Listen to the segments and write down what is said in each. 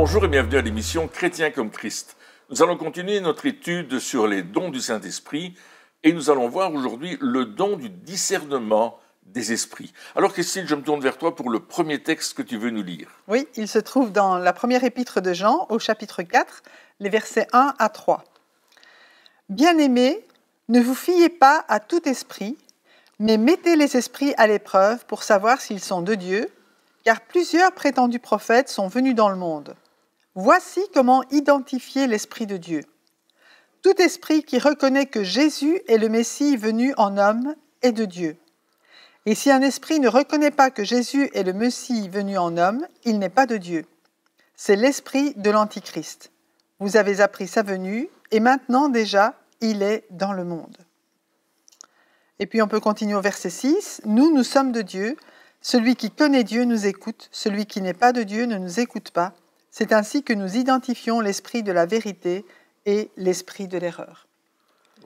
Bonjour et bienvenue à l'émission Chrétien comme Christ. Nous allons continuer notre étude sur les dons du Saint-Esprit et nous allons voir aujourd'hui le don du discernement des esprits. Alors Christine, je me tourne vers toi pour le premier texte que tu veux nous lire. Oui, il se trouve dans la première épître de Jean, au chapitre 4, les versets 1 à 3. « Bien-aimés, ne vous fiez pas à tout esprit, mais mettez les esprits à l'épreuve pour savoir s'ils sont de Dieu, car plusieurs prétendus prophètes sont venus dans le monde. Voici comment identifier l'Esprit de Dieu. Tout esprit qui reconnaît que Jésus est le Messie venu en homme est de Dieu. Et si un esprit ne reconnaît pas que Jésus est le Messie venu en homme, il n'est pas de Dieu. C'est l'esprit de l'Antichrist. Vous avez appris sa venue, et maintenant déjà, il est dans le monde. » Et puis on peut continuer au verset 6. « Nous sommes de Dieu. Celui qui connaît Dieu nous écoute. Celui qui n'est pas de Dieu ne nous écoute pas. C'est ainsi que nous identifions l'esprit de la vérité et l'esprit de l'erreur. »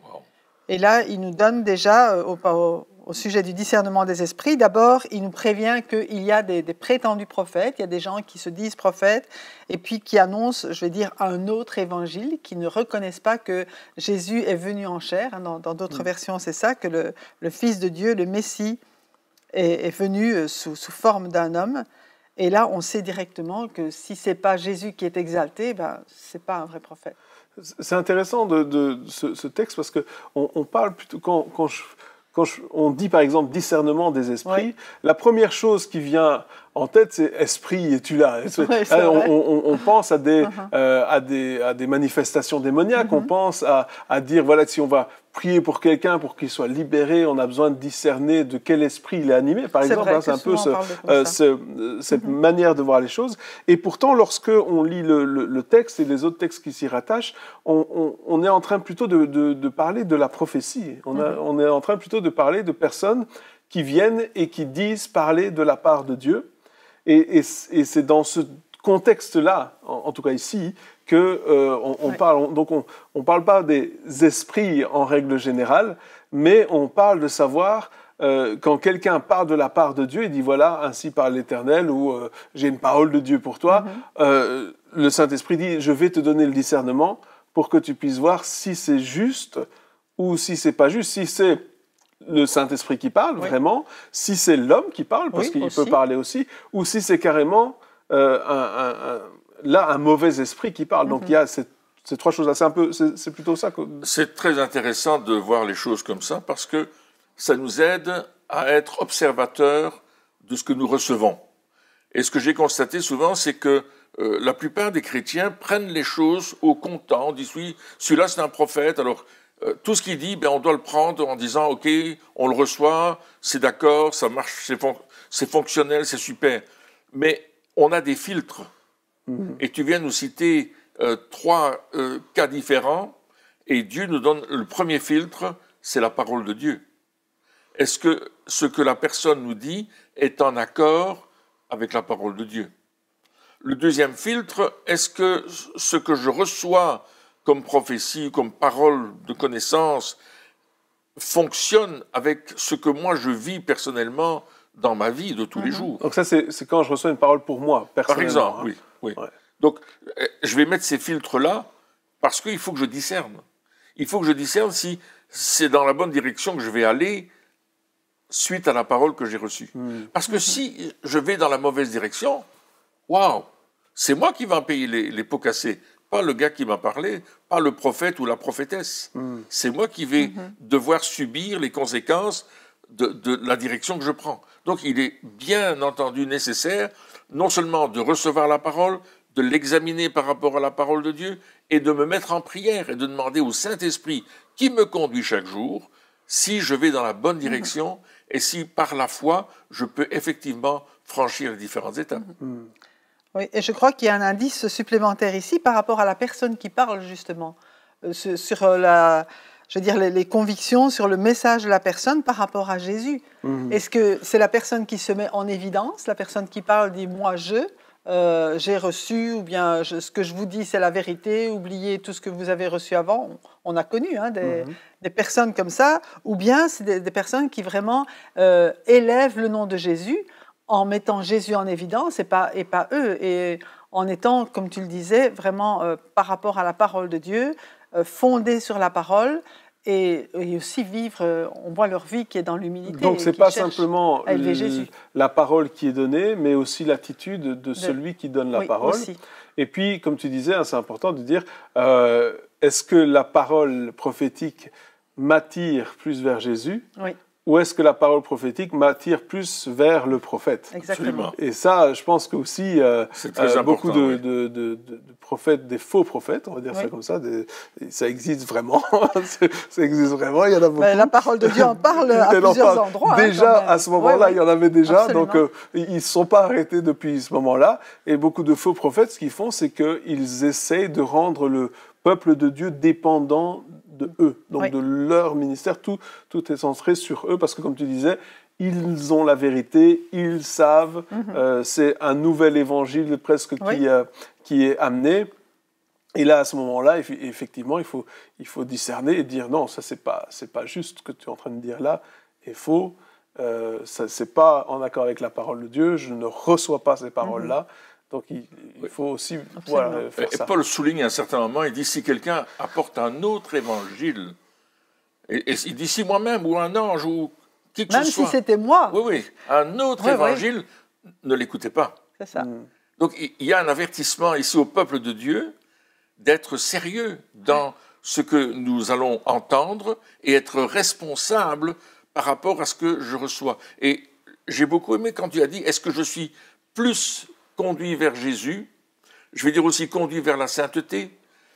Wow. Et là, il nous donne déjà, au sujet du discernement des esprits, d'abord, il nous prévient qu'il y a des prétendus prophètes, il y a des gens qui se disent prophètes, et puis qui annoncent, je vais dire, un autre évangile, qui ne reconnaissent pas que Jésus est venu en chair. Dans d'autres versions, c'est ça, que le Fils de Dieu, le Messie, est venu sous forme d'un homme. Et là, on sait directement que si ce n'est pas Jésus qui est exalté, ce n'est pas un vrai prophète. C'est intéressant de ce texte parce qu'on parle plutôt, on dit par exemple discernement des esprits, Oui. La première chose qui vient en tête, c'est esprit, es-tu là? Oui, on pense à des manifestations démoniaques, on pense à dire, voilà, si on va prier pour quelqu'un pour qu'il soit libéré, on a besoin de discerner de quel esprit il est animé, par exemple. C'est un peu cette manière de voir les choses. Et pourtant, lorsque on lit le texte et les autres textes qui s'y rattachent, on est en train plutôt de parler de la prophétie. On est en train plutôt de parler de personnes qui viennent et qui disent parler de la part de Dieu. Et c'est dans ce contexte-là, en tout cas ici, qu'on parle. Donc on parle pas des esprits en règle générale, mais on parle de savoir quand quelqu'un parle de la part de Dieu, il dit voilà, ainsi parle l'Éternel, ou j'ai une parole de Dieu pour toi. Le Saint-Esprit dit je vais te donner le discernement pour que tu puisses voir si c'est juste ou si c'est pas juste, si c'est le Saint-Esprit qui parle, vraiment, si c'est l'homme qui parle, parce qu'il peut parler aussi, ou si c'est carrément un mauvais esprit qui parle. Donc il y a ces trois choses-là. C'est plutôt ça. C'est très intéressant de voir les choses comme ça, parce que ça nous aide à être observateurs de ce que nous recevons. Et ce que j'ai constaté souvent, c'est que la plupart des chrétiens prennent les choses au comptant, disent oui, celui-là c'est un prophète, alors tout ce qu'il dit, on doit le prendre en disant ok, on le reçoit, c'est d'accord, ça marche, c'est fonctionnel, c'est super. Mais on a des filtres. Et tu viens nous citer 3 cas différents, et Dieu nous donne le premier filtre, c'est la parole de Dieu. Est-ce que ce que la personne nous dit est en accord avec la parole de Dieu? Le deuxième filtre, est-ce que ce que je reçois comme prophétie, comme parole de connaissance, fonctionne avec ce que moi je vis personnellement dans ma vie de tous les jours? Donc ça, c'est quand je reçois une parole pour moi, personnellement. Par exemple, oui. Ouais. Donc, je vais mettre ces filtres-là parce qu'il faut que je discerne. Il faut que je discerne si c'est dans la bonne direction que je vais aller suite à la parole que j'ai reçue. Parce que si je vais dans la mauvaise direction, waouh, c'est moi qui vais en payer les pots cassés. Pas le gars qui m'a parlé, pas le prophète ou la prophétesse. C'est moi qui vais devoir subir les conséquences de la direction que je prends. Donc il est bien entendu nécessaire non seulement de recevoir la parole, de l'examiner par rapport à la parole de Dieu et de me mettre en prière et de demander au Saint-Esprit qui me conduit chaque jour si je vais dans la bonne direction et si par la foi je peux effectivement franchir les différentes étapes. Oui, et je crois qu'il y a un indice supplémentaire ici par rapport à la personne qui parle, justement, sur les convictions, sur le message de la personne par rapport à Jésus. Est-ce que c'est la personne qui se met en évidence, la personne qui parle dit « moi, j'ai reçu » ou bien « ce que je vous dis, c'est la vérité, oubliez tout ce que vous avez reçu avant ». On a connu des personnes comme ça, ou bien c'est des personnes qui vraiment élèvent le nom de Jésus en mettant Jésus en évidence et pas eux. Et en étant, comme tu le disais, vraiment par rapport à la parole de Dieu, fondés sur la parole, et aussi vivre, on voit leur vie qui est dans l'humilité. Donc c'est pas simplement la parole qui est donnée, mais aussi l'attitude de celui qui donne la parole. Aussi. Et puis, comme tu disais, c'est important de dire, est-ce que la parole prophétique m'attire plus vers Jésus, ou est-ce que la parole prophétique m'attire plus vers le prophète? Exactement. Et ça, je pense que aussi beaucoup de prophètes, des faux prophètes, on va dire ça comme ça, ça existe vraiment. Ça existe vraiment, il y en a beaucoup. La parole de Dieu en parle à plusieurs endroits. Déjà, à ce moment-là, il y en avait déjà. Absolument. Donc, ils ne sont pas arrêtés depuis ce moment-là. Et beaucoup de faux prophètes, ce qu'ils font, c'est qu'ils essayent de rendre le peuple de Dieu dépendant de eux, donc de leur ministère, tout est centré sur eux, parce que comme tu disais, ils ont la vérité, ils savent, c'est un nouvel évangile presque qui est amené, et là à ce moment-là, effectivement, il faut discerner et dire non, ça c'est pas juste ce que tu es en train de dire là, est faux, ça c'est pas en accord avec la parole de Dieu, je ne reçois pas ces paroles-là. Donc, il faut aussi faire ça. Et Paul souligne à un certain moment, il dit, si quelqu'un apporte un autre évangile, et il dit, si moi-même, ou un ange, ou qui que ce soit... Même si c'était moi. Oui, un autre évangile, ne l'écoutez pas. C'est ça. Donc, il y a un avertissement ici au peuple de Dieu d'être sérieux dans ce que nous allons entendre et être responsable par rapport à ce que je reçois. Et j'ai beaucoup aimé quand tu as dit, est-ce que je suis plus conduit vers Jésus, je vais dire aussi conduit vers la sainteté,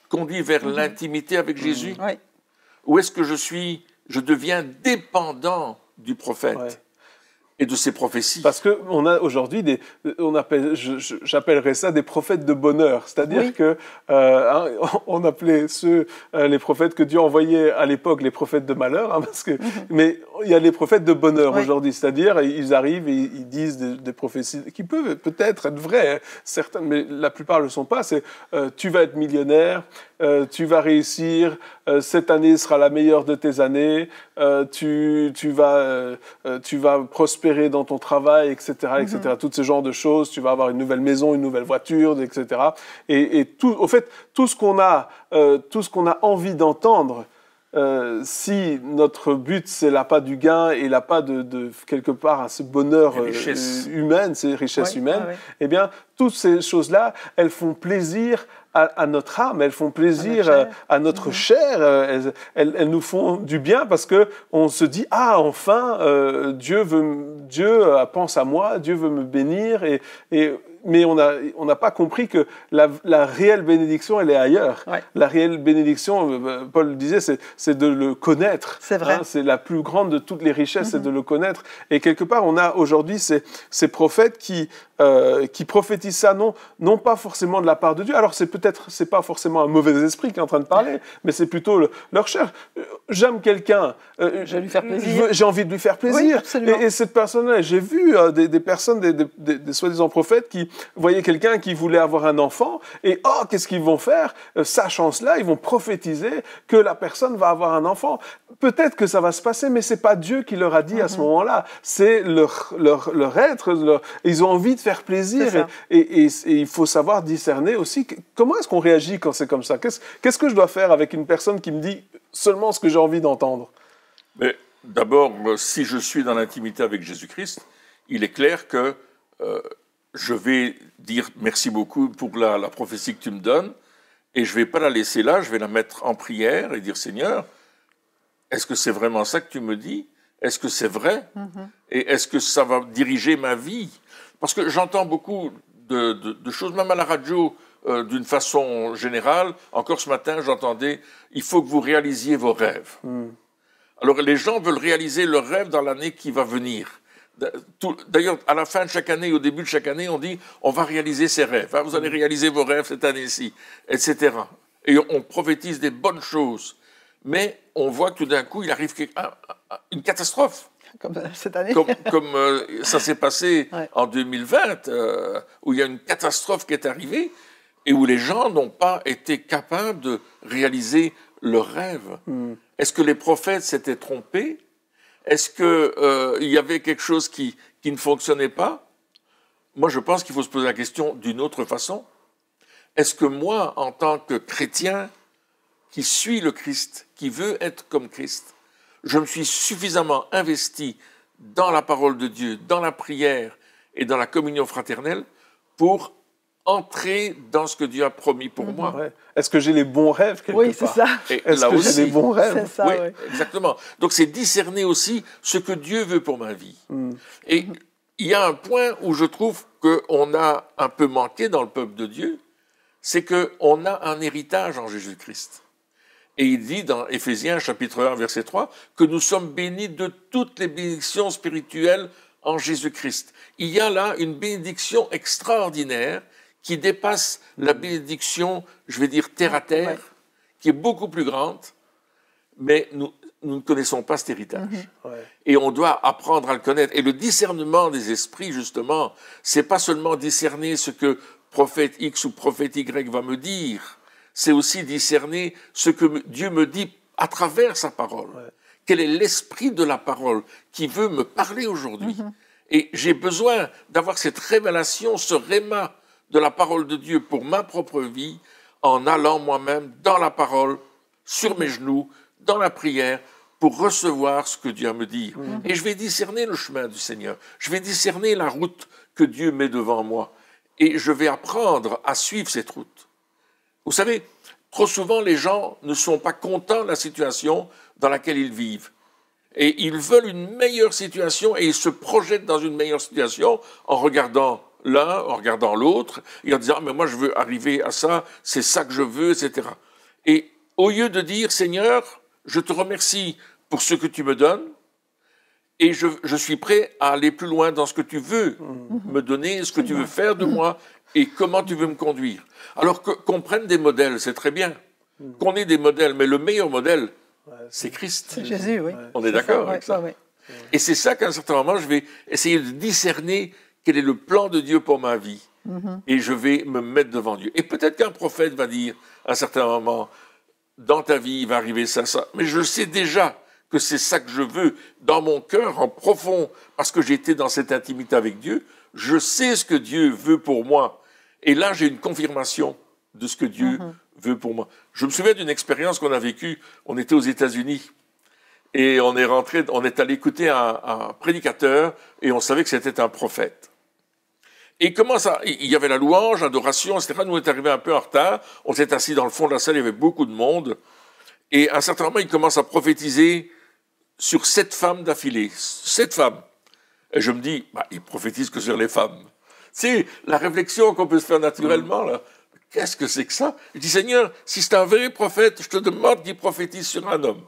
conduit vers l'intimité avec Jésus, ou est-ce que je deviens dépendant du prophète et de ses prophéties? Parce qu'on a aujourd'hui j'appellerais ça des prophètes de bonheur, c'est-à-dire que on appelait les prophètes que Dieu envoyait à l'époque les prophètes de malheur, mais il y a les prophètes de bonheur aujourd'hui, c'est-à-dire ils arrivent et ils disent des prophéties qui peuvent peut-être être vraies, certaines, mais la plupart ne le sont pas. C'est tu vas être millionnaire, tu vas réussir, cette année sera la meilleure de tes années, tu vas prospérer dans ton travail, etc., etc. Tous ces genres de choses, tu vas avoir une nouvelle maison, une nouvelle voiture, etc. Et tout, au fait, tout ce qu'on a envie d'entendre, si notre but c'est l'appât du gain et l'appât de quelque part ce bonheur humain, ces richesses humaines, eh bien toutes ces choses-là, elles font plaisir à notre âme, elles font plaisir à notre chair, elles nous font du bien parce que on se dit enfin Dieu pense à moi, Dieu veut me bénir mais on n'a pas compris que la réelle bénédiction, elle est ailleurs. La réelle bénédiction, Paul le disait, c'est de le connaître. C'est vrai. C'est la plus grande de toutes les richesses, c'est de le connaître. Et quelque part, on a aujourd'hui ces prophètes qui prophétisent ça, non pas forcément de la part de Dieu. Alors c'est pas forcément un mauvais esprit qui est en train de parler, mais c'est plutôt leur chair. J'aime quelqu'un, je vais lui faire plaisir. J'ai envie de lui faire plaisir. Oui, et cette personne-là, j'ai vu des personnes, des soi-disant prophètes qui voyaient quelqu'un qui voulait avoir un enfant et qu'est-ce qu'ils vont faire? Sachant cela, ils vont prophétiser que la personne va avoir un enfant. Peut-être que ça va se passer, mais c'est pas Dieu qui leur a dit à ce moment-là. C'est leur être. Ils ont envie de faire plaisir et il faut savoir discerner aussi comment est-ce qu'on réagit quand c'est comme ça. Qu'est-ce que je dois faire avec une personne qui me dit seulement ce que j'ai envie d'entendre? Mais d'abord, si je suis dans l'intimité avec Jésus-Christ, il est clair que je vais dire merci beaucoup pour la prophétie que tu me donnes et je ne vais pas la laisser là, je vais la mettre en prière et dire Seigneur, est-ce que c'est vraiment ça que tu me dis? Est-ce que c'est vrai? Et est-ce que ça va diriger ma vie? Parce que j'entends beaucoup de choses, même à la radio, d'une façon générale. Encore ce matin, j'entendais il faut que vous réalisiez vos rêves. Alors les gens veulent réaliser leurs rêves dans l'année qui va venir. D'ailleurs, à la fin de chaque année, au début de chaque année, on dit on va réaliser ses rêves. Vous allez réaliser vos rêves cette année-ci, etc. Et on prophétise des bonnes choses. Mais on voit que tout d'un coup, il arrive une catastrophe. Comme cette année. Comme ça s'est passé en 2020, où il y a une catastrophe qui est arrivée et où les gens n'ont pas été capables de réaliser leurs rêves. Est-ce que les prophètes s'étaient trompés? Est-ce qu'il y avait quelque chose qui ne fonctionnait pas? Moi, je pense qu'il faut se poser la question d'une autre façon. est-ce que moi, en tant que chrétien, qui suis le Christ, qui veut être comme Christ, je me suis suffisamment investi dans la parole de Dieu, dans la prière et dans la communion fraternelle pour entrer dans ce que Dieu a promis pour moi. Ouais. Est-ce que j'ai les bons rêves quelque Oui, part? c'est ça. Est-ce que j'ai les bons rêves? C'est ça, Oui, oui. exactement. Donc c'est discerner aussi ce que Dieu veut pour ma vie. Et il y a un point où je trouve qu'on a un peu manqué dans le peuple de Dieu, c'est qu'on a un héritage en Jésus-Christ. Et il dit dans Éphésiens chapitre 1 verset 3 que nous sommes bénis de toutes les bénédictions spirituelles en Jésus-Christ. Il y a là une bénédiction extraordinaire qui dépasse la bénédiction, je vais dire, terre à terre, qui est beaucoup plus grande, mais nous ne connaissons pas cet héritage. Et on doit apprendre à le connaître. Et le discernement des esprits, justement, c'est pas seulement discerner ce que prophète X ou prophète Y va me dire, c'est aussi discerner ce que Dieu me dit à travers sa parole. Quel est l'esprit de la parole qui veut me parler aujourd'hui? Et j'ai besoin d'avoir cette révélation, ce réma de la parole de Dieu pour ma propre vie, en allant moi-même dans la parole, sur mes genoux, dans la prière, pour recevoir ce que Dieu a à me dire. Et je vais discerner le chemin du Seigneur. Je vais discerner la route que Dieu met devant moi. Et je vais apprendre à suivre cette route. Vous savez, trop souvent, les gens ne sont pas contents de la situation dans laquelle ils vivent. Et ils veulent une meilleure situation et ils se projettent dans une meilleure situation en regardant l'un, en regardant l'autre, et en disant « mais moi je veux arriver à ça, c'est ça que je veux, etc. » Et au lieu de dire « Seigneur, je te remercie pour ce que tu me donnes, et je suis prêt à aller plus loin dans ce que tu veux me donner, ce que tu veux faire de moi, et comment tu veux me conduire. » Alors qu'on prenne des modèles, c'est très bien, qu'on ait des modèles, mais le meilleur modèle, c'est Christ. C'est Jésus, oui. On est d'accord avec ça. Et c'est ça qu'à un certain moment, je vais essayer de discerner quel est le plan de Dieu pour ma vie. Et je vais me mettre devant Dieu. Et peut-être qu'un prophète va dire, à un certain moment, dans ta vie, il va arriver ça, ça. Mais je sais déjà que c'est ça que je veux, dans mon cœur, en profond, parce que j'étais dans cette intimité avec Dieu. Je sais ce que Dieu veut pour moi. Et là, j'ai une confirmation de ce que Dieu veut pour moi. Je me souviens d'une expérience qu'on a vécue. On était aux États-Unis. Et on est allé écouter un prédicateur, et on savait que c'était un prophète. Et il y avait la louange, l'adoration, etc. Nous, on est arrivés un peu en retard. On s'est assis dans le fond de la salle, il y avait beaucoup de monde. Et à un certain moment, il commence à prophétiser sur 7 femmes d'affilée. 7 femmes. Et je me dis, il prophétise que sur les femmes. C'est la réflexion qu'on peut se faire naturellement, là. Qu'est-ce que c'est que ça? Je dis, Seigneur, si c'est un vrai prophète, je te demande qu'il prophétise sur un homme.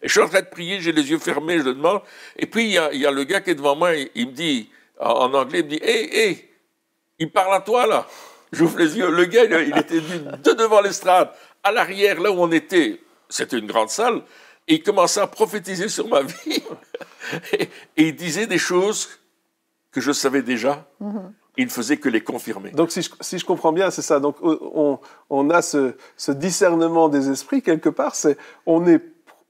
Et je suis en train de prier, j'ai les yeux fermés, je le demande. Et puis, il y a le gars qui est devant moi, il me dit, en anglais, il me dit, hey, il parle à toi, là. J'ouvre les yeux. Le gars, il était venu de devant l'estrade, à l'arrière, là où on était. C'était une grande salle. Et il commençait à prophétiser sur ma vie. Et il disait des choses que je savais déjà. Il ne faisait que les confirmer. Donc, si je comprends bien, c'est ça. Donc, on a ce discernement des esprits, quelque part.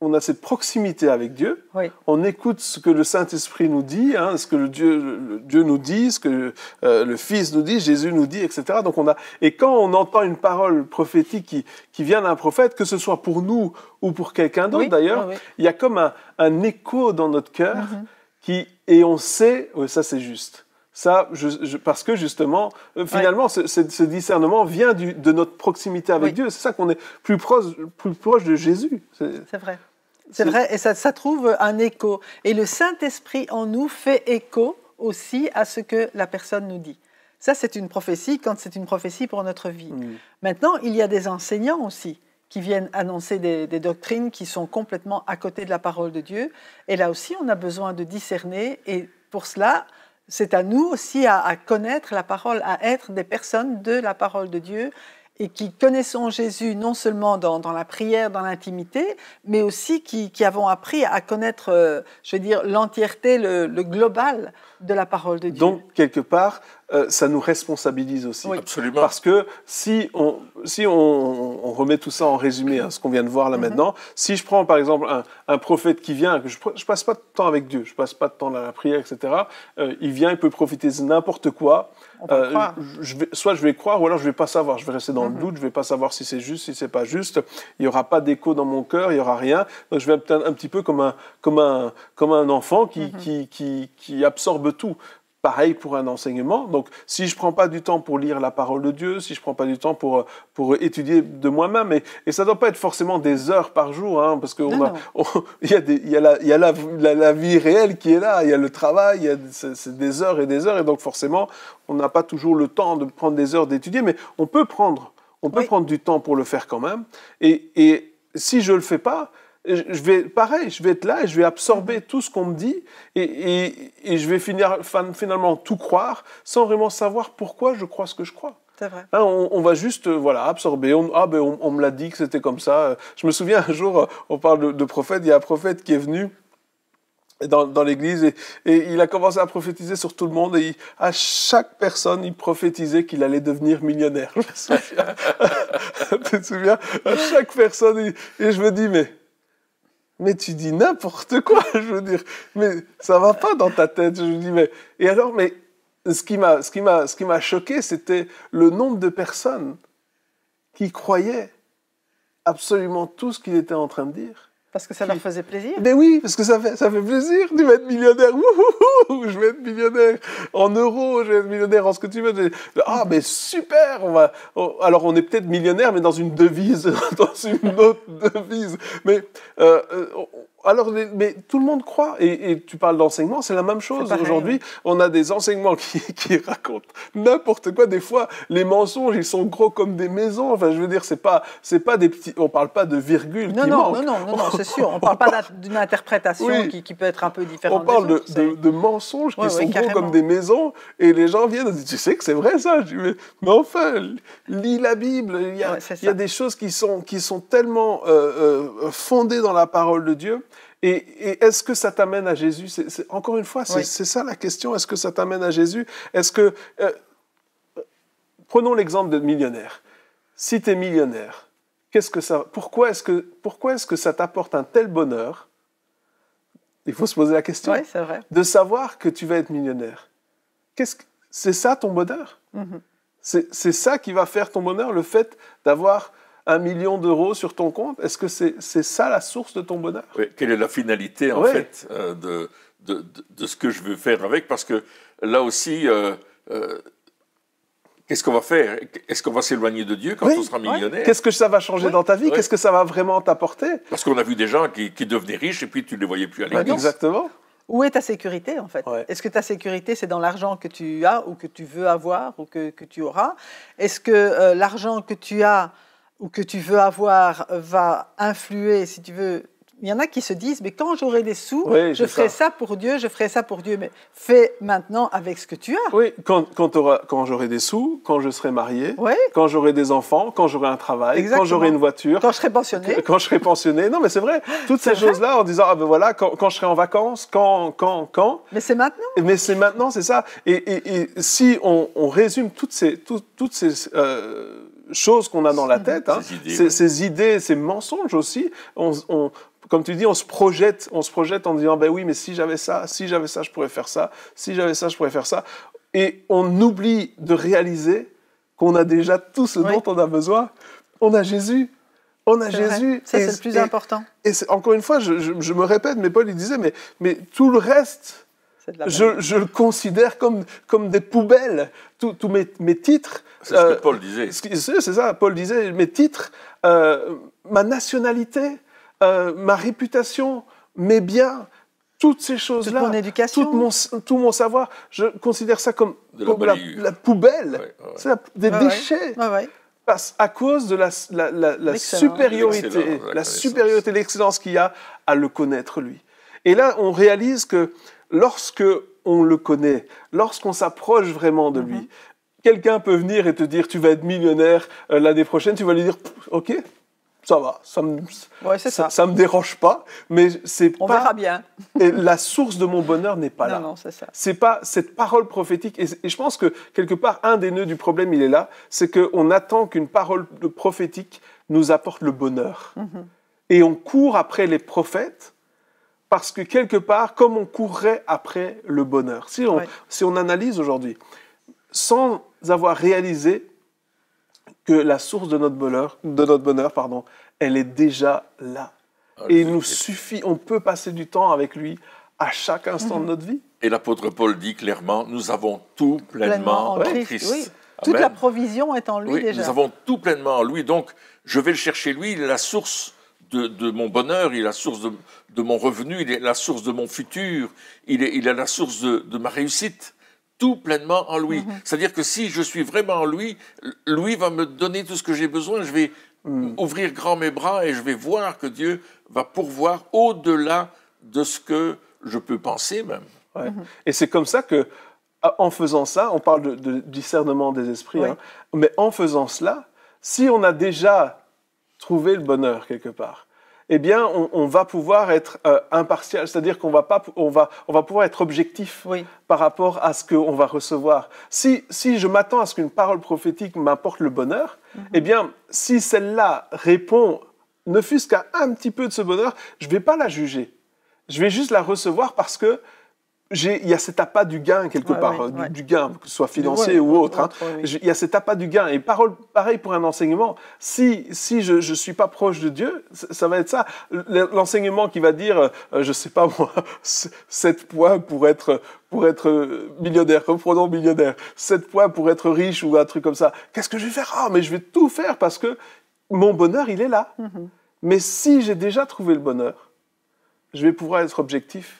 On a cette proximité avec Dieu. Oui. On écoute ce que le Saint-Esprit nous dit, ce que le Dieu nous dit, ce que le Fils nous dit, Jésus nous dit, etc. Donc et quand on entend une parole prophétique qui vient d'un prophète, que ce soit pour nous ou pour quelqu'un d'autre d'ailleurs, il y a comme un écho dans notre cœur et on sait, ça c'est juste. Ça, parce que justement, finalement, ce discernement vient de notre proximité avec Dieu. C'est ça qu'on est plus proche de Jésus. C'est vrai. C'est vrai, et ça trouve un écho. Et le Saint-Esprit en nous fait écho aussi à ce que la personne nous dit. Ça, c'est une prophétie quand c'est une prophétie pour notre vie. Maintenant, il y a des enseignants aussi qui viennent annoncer des doctrines qui sont complètement à côté de la parole de Dieu. Et là aussi, on a besoin de discerner. Et pour cela, c'est à nous aussi à connaître la parole, à être des personnes de la parole de Dieu et qui connaissons Jésus non seulement dans la prière, dans l'intimité, mais aussi qui avons appris à connaître, l'entièreté, le global de la parole de Dieu. Donc, quelque part, ça nous responsabilise aussi. Oui. Absolument. Parce que si on remet tout ça en résumé, ce qu'on vient de voir là maintenant, si je prends par exemple un prophète qui vient, que je passe pas de temps avec Dieu, je passe pas de temps dans la prière, etc. Il vient, il peut prophétiser n'importe quoi. Soit je vais croire, ou alors je vais pas savoir. Je vais rester dans le doute, je vais pas savoir si c'est juste, si c'est pas juste. Il y aura pas d'écho dans mon cœur, il y aura rien. Donc je vais être un petit peu comme un enfant qui absorbe tout. Pareil pour un enseignement. Donc, si je prends pas du temps pour lire la parole de Dieu, si je prends pas du temps pour étudier de moi-même, et ça doit pas être forcément des heures par jour, parce que il y a la vie réelle qui est là, il y a le travail, c'est des heures, et donc forcément, on n'a pas toujours le temps de prendre des heures d'étudier, mais on peut prendre du temps pour le faire quand même. Et si je le fais pas, je vais être là et je vais absorber tout ce qu'on me dit et je vais finalement tout croire sans vraiment savoir pourquoi je crois ce que je crois. C'est vrai. On va juste absorber. On me l'a dit que c'était comme ça. Je me souviens un jour, on parle de prophète, il y a un prophète qui est venu dans l'église et il a commencé à prophétiser sur tout le monde et à chaque personne il prophétisait qu'il allait devenir millionnaire. Je me souviens. Tu te souviens? À chaque personne et je me dis mais tu dis n'importe quoi, je veux dire, mais ça va pas dans ta tête. Je me dis mais ce qui m'a choqué, c'était le nombre de personnes qui croyaient absolument tout ce qu'il était en train de dire. Parce que ça leur faisait plaisir. Mais oui, parce que ça fait plaisir. Tu vas être millionnaire. Wouhou, je vais être millionnaire en euros, je vais être millionnaire en ce que tu veux. Mais super. Alors on est peut-être millionnaire, mais dans une devise, dans une autre devise. Mais mais tout le monde croit. Et tu parles d'enseignement, c'est la même chose. Aujourd'hui, on a des enseignements qui racontent n'importe quoi. Des fois, les mensonges, ils sont gros comme des maisons. Enfin, je veux dire, c'est pas des petits. On parle pas de virgule qui manque. Non, c'est sûr. On ne parle pas d'une interprétation qui peut être un peu différente. On parle de mensonges qui sont gros comme des maisons et les gens viennent et disent, tu sais que c'est vrai ça? Je dis, mais enfin, lis la Bible. Il y a des choses qui sont tellement fondées dans la parole de Dieu. Et est-ce que ça t'amène à Jésus? Encore une fois, c'est ça la question. Est-ce que ça t'amène à Jésus? Est-ce que... prenons l'exemple de millionnaire. Si tu es millionnaire, pourquoi est-ce que ça t'apporte un tel bonheur? Il faut se poser la question. Oui, c'est vrai. De savoir que tu vas être millionnaire. C'est ça ton bonheur? C'est ça qui va faire ton bonheur, le fait d'avoir 1 million d'euros sur ton compte? Est-ce que c'est ça la source de ton bonheur? Oui. Quelle est la finalité, en fait, de ce que je veux faire avec? Parce que là aussi, qu'est-ce qu'on va faire? Est-ce qu'on va s'éloigner de Dieu quand on sera millionnaire? Qu'est-ce que ça va changer dans ta vie? Qu'est-ce que ça va vraiment t'apporter? Parce qu'on a vu des gens qui devenaient riches et puis tu ne les voyais plus à l'église. Exactement. Où est ta sécurité, en fait? Est-ce que ta sécurité, c'est dans l'argent que tu as ou que tu veux avoir ou que tu auras? Est-ce que l'argent que tu as ou que tu veux avoir va influer, si tu veux... Il y en a qui se disent, mais quand j'aurai des sous, je ferai ça pour Dieu, je ferai ça pour Dieu. Mais fais maintenant avec ce que tu as. Oui, quand j'aurai des sous, quand je serai marié, quand j'aurai des enfants, quand j'aurai un travail, quand j'aurai une voiture. Quand je serai pensionné. Quand je serai pensionné. Non, mais c'est vrai. Toutes ces choses-là, en disant, quand je serai en vacances, quand. Mais c'est maintenant. Mais c'est maintenant, c'est ça. Et si on résume toutes ces choses qu'on a dans la tête, ces idées, ces mensonges aussi, comme tu dis, on se projette en disant, ben oui, mais si j'avais ça, je pourrais faire ça, si j'avais ça, je pourrais faire ça. Et on oublie de réaliser qu'on a déjà tout ce dont on a besoin. On a Jésus. On a Jésus. Ça, c'est le plus important. Et encore une fois, je me répète, mais Paul, il disait, mais tout le reste, je le considère comme des poubelles. Tous mes titres. C'est ce que Paul disait. C'est ça, Paul disait, mes titres, ma nationalité, ma réputation, mes biens, toutes ces choses-là, toute mon éducation, tout mon savoir, je considère ça comme la poubelle, c'est des déchets. À cause de la supériorité, l'excellence qu'il y a à le connaître lui. Et là, on réalise que lorsque on le connaît, lorsqu'on s'approche vraiment de lui, quelqu'un peut venir et te dire, tu vas être millionnaire l'année prochaine, tu vas lui dire, ok. ça va, ça me dérange pas, mais on verra bien. Et la source de mon bonheur n'est pas là. Non, c'est ça. C'est pas cette parole prophétique. Et je pense que quelque part, un des nœuds du problème, il est là, c'est qu'on attend qu'une parole prophétique nous apporte le bonheur. Et on court après les prophètes parce que quelque part, comme on courrait après le bonheur. Si on analyse aujourd'hui, sans avoir réalisé que la source de notre bonheur, elle est déjà là. Et il nous suffit, on peut passer du temps avec lui à chaque instant de notre vie. Et l'apôtre Paul dit clairement, nous avons tout pleinement en Christ. Oui. Toute la provision est en lui déjà. Nous avons tout pleinement en lui, donc je vais le chercher lui, il est la source de mon bonheur, il est la source de mon revenu, il est la source de mon futur, il est la source de ma réussite. Tout pleinement en lui. C'est-à-dire que si je suis vraiment en lui, lui va me donner tout ce que j'ai besoin. Je vais ouvrir grand mes bras et je vais voir que Dieu va pourvoir au-delà de ce que je peux penser même. Ouais. Et c'est comme ça que, en faisant ça, on parle de discernement des esprits, mais en faisant cela, si on a déjà trouvé le bonheur quelque part, eh bien, on va pouvoir être impartial, c'est-à-dire qu'on va pouvoir être objectif par rapport à ce qu'on va recevoir. Si je m'attends à ce qu'une parole prophétique m'apporte le bonheur, eh bien, si celle-là répond, ne fût-ce qu'à un petit peu de ce bonheur, je ne vais pas la juger. Je vais juste la recevoir parce que il y a cet appât du gain quelque part, du gain, que ce soit financier ou autre. Il y a cet appât du gain. Et pareil pour un enseignement. Si je suis pas proche de Dieu, ça va être ça. L'enseignement qui va dire, je sais pas moi, 7 points pour être millionnaire, reprenons millionnaire, 7 points pour être riche ou un truc comme ça. Qu'est-ce que je vais faire? Mais je vais tout faire parce que mon bonheur, il est là. Mais si j'ai déjà trouvé le bonheur, je vais pouvoir être objectif.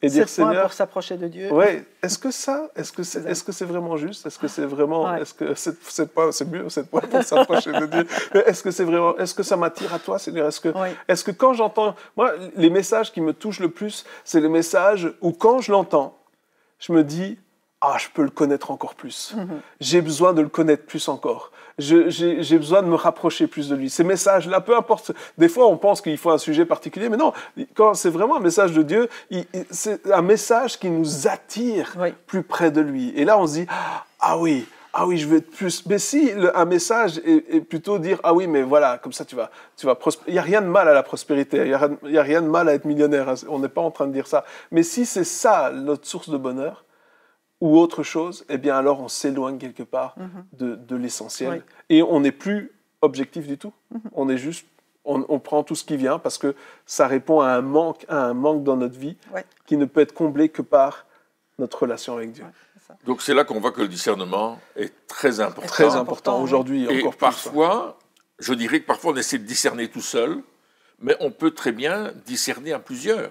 Et dire, Seigneur, pour s'approcher de Dieu. Ouais, est-ce que c'est vraiment juste? Est-ce que c'est vraiment, est-ce que c'est mieux 7 points pour s'approcher de Dieu? Est-ce que ça m'attire à toi, Seigneur? Est-ce que quand j'entends, moi, les messages qui me touchent le plus, c'est les messages où quand je l'entends, je me dis, je peux le connaître encore plus. J'ai besoin de le connaître plus encore. J'ai besoin de me rapprocher plus de lui. Ces messages-là, peu importe, des fois on pense qu'il faut un sujet particulier, mais non, quand c'est vraiment un message de Dieu, c'est un message qui nous attire plus près de lui. Et là on se dit, ah oui, je veux être plus. Mais si un message est plutôt dire, ah oui, mais voilà, comme ça tu vas prospérer. Il n'y a rien de mal à la prospérité, il n'y a rien de mal à être millionnaire, on n'est pas en train de dire ça. Mais si c'est ça notre source de bonheur, ou autre chose, eh bien alors on s'éloigne quelque part de l'essentiel. Et on n'est plus objectif du tout. On est juste, on prend tout ce qui vient parce que ça répond à un manque dans notre vie qui ne peut être comblé que par notre relation avec Dieu. Donc c'est là qu'on voit que le discernement est très important. Très important aujourd'hui, et encore plus. Parfois, je dirais que parfois on essaie de discerner tout seul, mais on peut très bien discerner à plusieurs.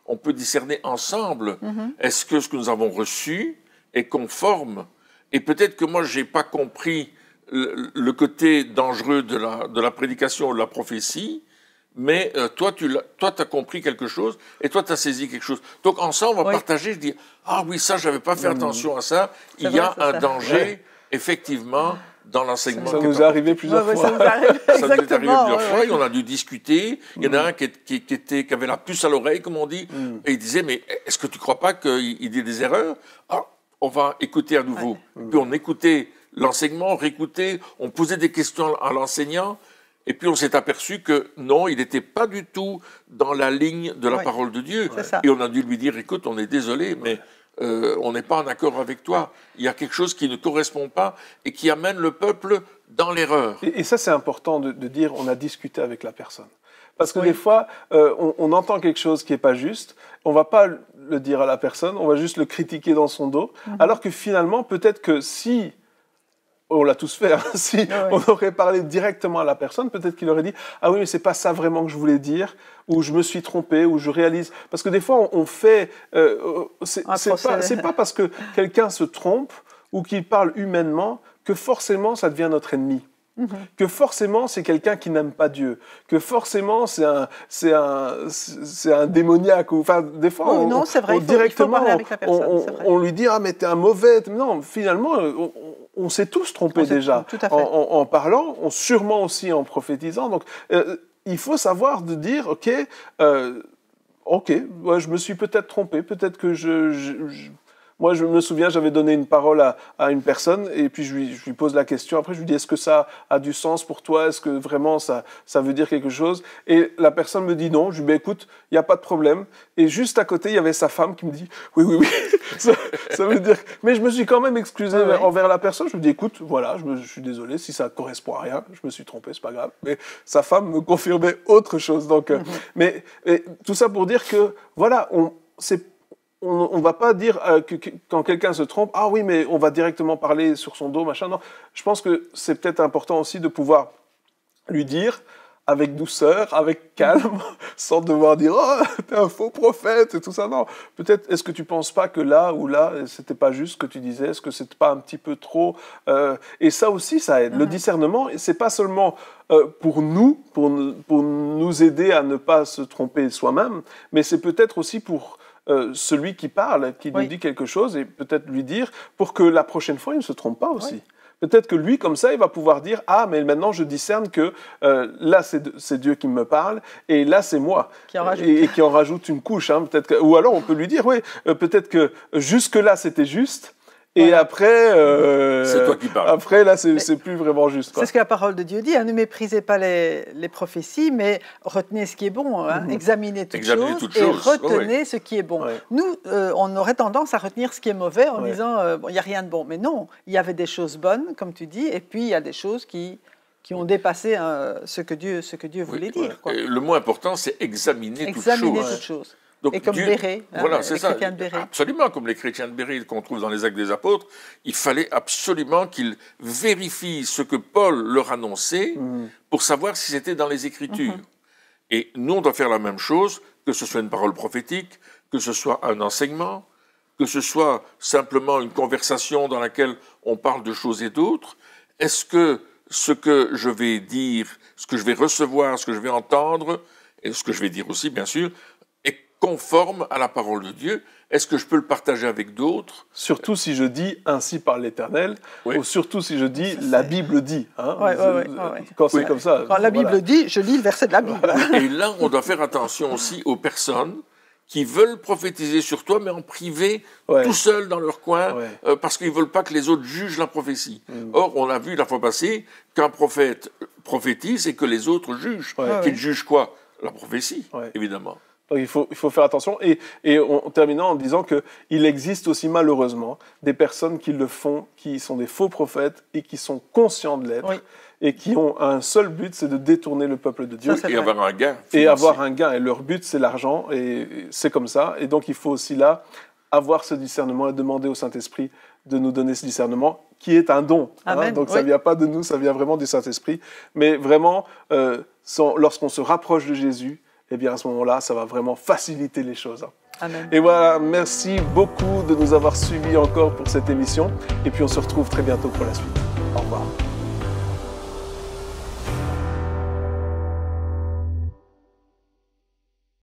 On peut discerner ensemble. Est-ce que ce que nous avons reçu est conforme? Et peut-être que moi, je n'ai pas compris le côté dangereux de la prédication ou de la prophétie, mais toi, tu as compris quelque chose et toi, tu as saisi quelque chose. Donc, ensemble, on va partager, dire « Ah oui, ça, je n'avais pas fait attention à ça. Il y a un danger, effectivement, dans l'enseignement. » Ça nous est arrivé plusieurs fois. Ça nous est arrivé plusieurs fois et on a dû discuter. Il y en a un qui avait la puce à l'oreille, comme on dit, et il disait, mais est-ce que tu ne crois pas qu'il y ait des erreurs? On va écouter à nouveau. Puis on écoutait l'enseignement, on réécoutait, on posait des questions à l'enseignant, et puis on s'est aperçu que non, il n'était pas du tout dans la ligne de la parole de Dieu. Et on a dû lui dire, écoute, on est désolé, mais on n'est pas en accord avec toi. Il y a quelque chose qui ne correspond pas et qui amène le peuple dans l'erreur. Et ça, c'est important de dire, on a discuté avec la personne. Parce que des fois, on entend quelque chose qui n'est pas juste, on ne va pas le dire à la personne, on va juste le critiquer dans son dos, alors que finalement, peut-être que si, on l'a tous fait, si on aurait parlé directement à la personne, peut-être qu'il aurait dit « Ah oui, mais ce n'est pas ça vraiment que je voulais dire », ou « Je me suis trompé », ou « Je réalise ». Parce que des fois, on fait... c'est pas parce que quelqu'un se trompe ou qu'il parle humainement que forcément, ça devient notre ennemi. Que forcément c'est quelqu'un qui n'aime pas Dieu, que forcément c'est un démoniaque, ou enfin des fois non, c'est vrai, directement il faut parler avec la personne, on lui dit ah mais t'es un mauvais, non finalement on s'est tous trompés On s'est déjà, tout à fait. en parlant, sûrement aussi en prophétisant. Donc, il faut savoir de dire, OK, ouais, je me suis peut-être trompé, peut-être que moi, je me souviens, j'avais donné une parole à une personne et puis je lui pose la question. Après, je lui dis, est-ce que ça a du sens pour toi? Est-ce que vraiment ça veut dire quelque chose? Et la personne me dit non. Je lui dis, écoute, il n'y a pas de problème. Et juste à côté, il y avait sa femme qui me dit, oui, ça veut dire... Mais je me suis quand même excusé envers la personne. Je lui dis, écoute, voilà, je suis désolé si ça ne correspond à rien. Je me suis trompé, c'est pas grave. Mais sa femme me confirmait autre chose. Donc, mais tout ça pour dire que, voilà, on ne va pas dire que quand quelqu'un se trompe, ah oui, mais on va directement parler sur son dos, machin. Non, je pense que c'est peut-être important aussi de pouvoir lui dire avec douceur, avec calme, sans devoir dire « Oh, t'es un faux prophète » et tout ça. Non, peut-être, est-ce que tu ne penses pas que là ou là, c'était pas juste ce que tu disais? Est-ce que c'était pas un petit peu trop Et ça aussi, ça aide. Le discernement, c'est pas seulement pour nous aider à ne pas se tromper soi-même, mais c'est peut-être aussi pour celui qui parle, qui nous dit quelque chose, et peut-être lui dire pour que la prochaine fois, il ne se trompe pas aussi. Peut-être que lui, comme ça, il va pouvoir dire « Ah, mais maintenant, je discerne que là, c'est Dieu qui me parle, et là, c'est moi. » Et qui en rajoute une couche. Hein, ou alors, on peut lui dire « Oui, peut-être que jusque-là, c'était juste. » Et après, c'est toi qui parles. Après, là, c'est plus vraiment juste. C'est ce que la parole de Dieu dit. Hein, ne méprisez pas les prophéties, mais retenez ce qui est bon. Hein, examinez toutes choses et retenez ce qui est bon. Nous, on aurait tendance à retenir ce qui est mauvais en disant il n'y a rien de bon. Mais non, il y avait des choses bonnes, comme tu dis, et puis il y a des choses qui ont dépassé ce que Dieu voulait dire. Quoi. Le mot important, c'est examiner toutes choses. Donc, et comme Béret, voilà, les chrétiens de Béret. Absolument, comme les chrétiens de Béret qu'on trouve dans les Actes des Apôtres, il fallait absolument qu'ils vérifient ce que Paul leur annonçait pour savoir si c'était dans les Écritures. Et nous, on doit faire la même chose, que ce soit une parole prophétique, que ce soit un enseignement, que ce soit simplement une conversation dans laquelle on parle de choses et d'autres. Est-ce que ce que je vais dire, ce que je vais recevoir, ce que je vais entendre, et ce que je vais dire aussi, bien sûr, conforme à la parole de Dieu? Est-ce que je peux le partager avec d'autres? Surtout si je dis « ainsi par l'Éternel » ou surtout si je dis « la Bible dit hein. ». Quand c'est comme ça. Quand la Bible dit, je lis le verset de la Bible. Et là, on doit faire attention aussi aux personnes qui veulent prophétiser sur toi, mais en privé, tout seuls dans leur coin, parce qu'ils ne veulent pas que les autres jugent la prophétie. Or, on a vu la fois passée qu'un prophète prophétise et que les autres jugent. Qu'ils jugent quoi? La prophétie, évidemment. Donc il faut faire attention. Et en terminant en disant qu'il existe aussi malheureusement des personnes qui le font, qui sont des faux prophètes et qui sont conscients de l'être et qui ont un seul but, c'est de détourner le peuple de Dieu. Et avoir un gain. Et avoir un gain. Et leur but, c'est l'argent. Et c'est comme ça. Et donc il faut aussi là avoir ce discernement et demander au Saint-Esprit de nous donner ce discernement qui est un don. Hein. Donc ça ne vient pas de nous, ça vient vraiment du Saint-Esprit. Mais vraiment, lorsqu'on se rapproche de Jésus, eh bien à ce moment-là, ça va vraiment faciliter les choses. Amen. Et voilà, merci beaucoup de nous avoir suivis encore pour cette émission. Et puis on se retrouve très bientôt pour la suite. Au revoir.